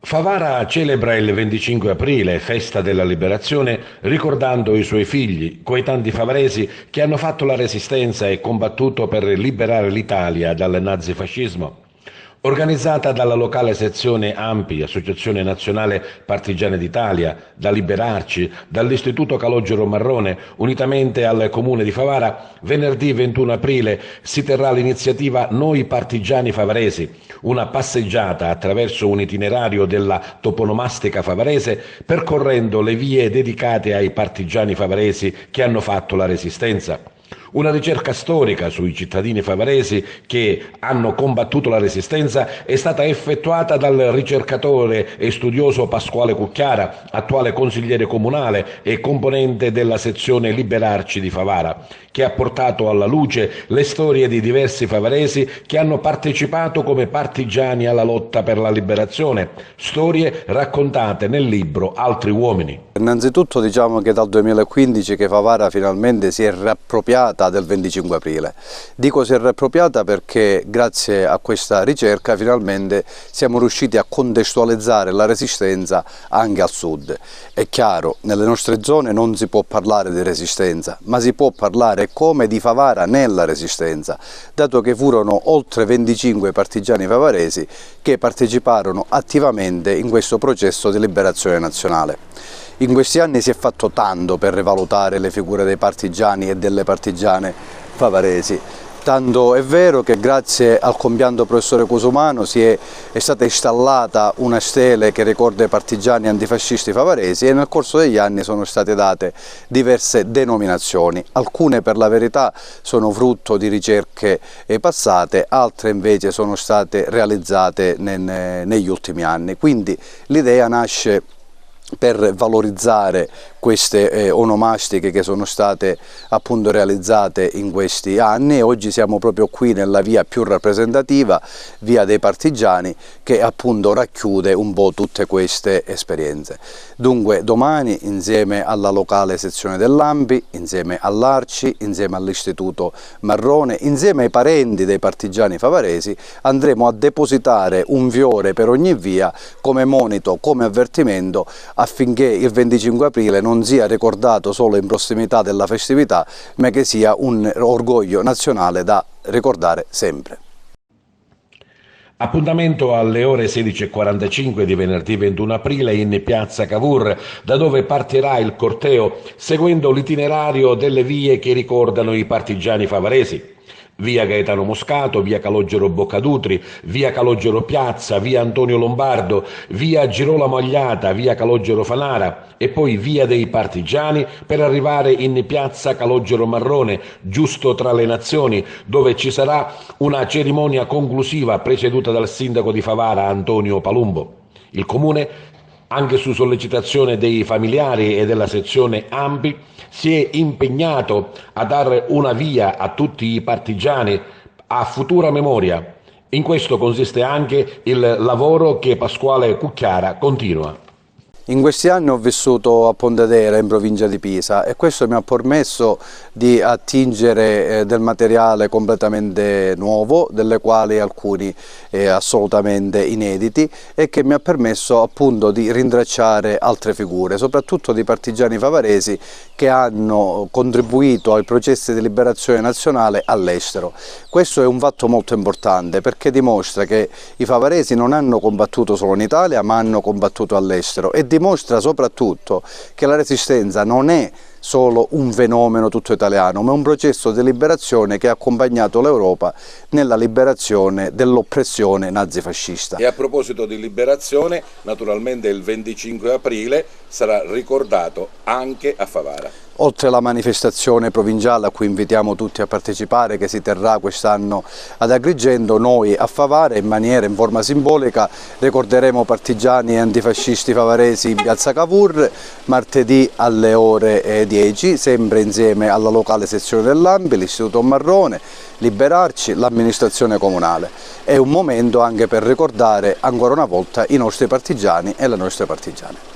Favara celebra il 25 aprile, festa della liberazione, ricordando i suoi figli, quei tanti favaresi che hanno fatto la resistenza e combattuto per liberare l'Italia dal nazifascismo. Organizzata dalla locale sezione ANPI, Associazione Nazionale Partigiani d'Italia, da Liberarci, dall'Istituto Calogero Marrone, unitamente al Comune di Favara, venerdì 21 aprile si terrà l'iniziativa Noi Partigiani Favaresi, una passeggiata attraverso un itinerario della toponomastica favarese, percorrendo le vie dedicate ai partigiani favaresi che hanno fatto la resistenza. Una ricerca storica sui cittadini favaresi che hanno combattuto la resistenza è stata effettuata dal ricercatore e studioso Pasquale Cucchiara, attuale consigliere comunale e componente della sezione Liberarci di Favara, che ha portato alla luce le storie di diversi favaresi che hanno partecipato come partigiani alla lotta per la liberazione, storie raccontate nel libro Altri uomini. Innanzitutto diciamo che dal 2015 che Favara finalmente si è riappropriata del 25 aprile. Dico si è riappropriata perché grazie a questa ricerca finalmente siamo riusciti a contestualizzare la resistenza anche al sud. È chiaro, nelle nostre zone non si può parlare di resistenza, ma si può parlare come di Favara nella resistenza, dato che furono oltre 25 partigiani favaresi che parteciparono attivamente in questo processo di liberazione nazionale. In questi anni si è fatto tanto per rivalutare le figure dei partigiani e delle partigiane favaresi, tanto è vero che grazie al compianto professore Cusumano è stata installata una stele che ricorda i partigiani antifascisti favaresi e nel corso degli anni sono state date diverse denominazioni. Alcune per la verità sono frutto di ricerche passate, altre invece sono state realizzate negli ultimi anni. Quindi l'idea nasce per valorizzare queste onomastiche che sono state appunto realizzate in questi anni e oggi siamo proprio qui nella via più rappresentativa, via dei partigiani, che appunto racchiude un po' tutte queste esperienze. Dunque domani insieme alla locale sezione dell'ANPI, insieme all'Arci, insieme all'Istituto Marrone, insieme ai parenti dei partigiani favaresi andremo a depositare un fiore per ogni via come monito, come avvertimento affinché il 25 aprile non sia ricordato solo in prossimità della festività, ma che sia un orgoglio nazionale da ricordare sempre. Appuntamento alle ore 16:45 di venerdì 21 aprile in piazza Cavour, da dove partirà il corteo seguendo l'itinerario delle vie che ricordano i partigiani favaresi. Via Gaetano Moscato, via Calogero Boccadutri, via Calogero Piazza, via Antonio Lombardo, via Girolamo Agliata, via Calogero Fanara e poi via dei Partigiani per arrivare in piazza Calogero Marrone, giusto tra le nazioni, dove ci sarà una cerimonia conclusiva presieduta dal sindaco di Favara Antonio Palumbo. Il comune, anche su sollecitazione dei familiari e della sezione ANPI, si è impegnato a dare una via a tutti i partigiani a futura memoria. In questo consiste anche il lavoro che Pasquale Cucchiara continua. In questi anni ho vissuto a Pontedera, in provincia di Pisa, e questo mi ha permesso di attingere del materiale completamente nuovo, delle quali alcuni assolutamente inediti, e che mi ha permesso appunto di rintracciare altre figure, soprattutto di partigiani favaresi che hanno contribuito ai processi di liberazione nazionale all'estero. Questo è un fatto molto importante perché dimostra che i favaresi non hanno combattuto solo in Italia, ma hanno combattuto all'estero, e dimostra soprattutto che la resistenza non è solo un fenomeno tutto italiano, ma un processo di liberazione che ha accompagnato l'Europa nella liberazione dell'oppressione nazifascista. E a proposito di liberazione, naturalmente il 25 aprile sarà ricordato anche a Favara. Oltre alla manifestazione provinciale a cui invitiamo tutti a partecipare, che si terrà quest'anno ad Agrigento, noi a Favara in forma simbolica ricorderemo partigiani e antifascisti favaresi in piazza Cavour martedì alle ore 10, sempre insieme alla locale sezione dell'ANPI, l'Istituto Marrone, Liberarci, l'amministrazione comunale. È un momento anche per ricordare ancora una volta i nostri partigiani e le nostre partigiane.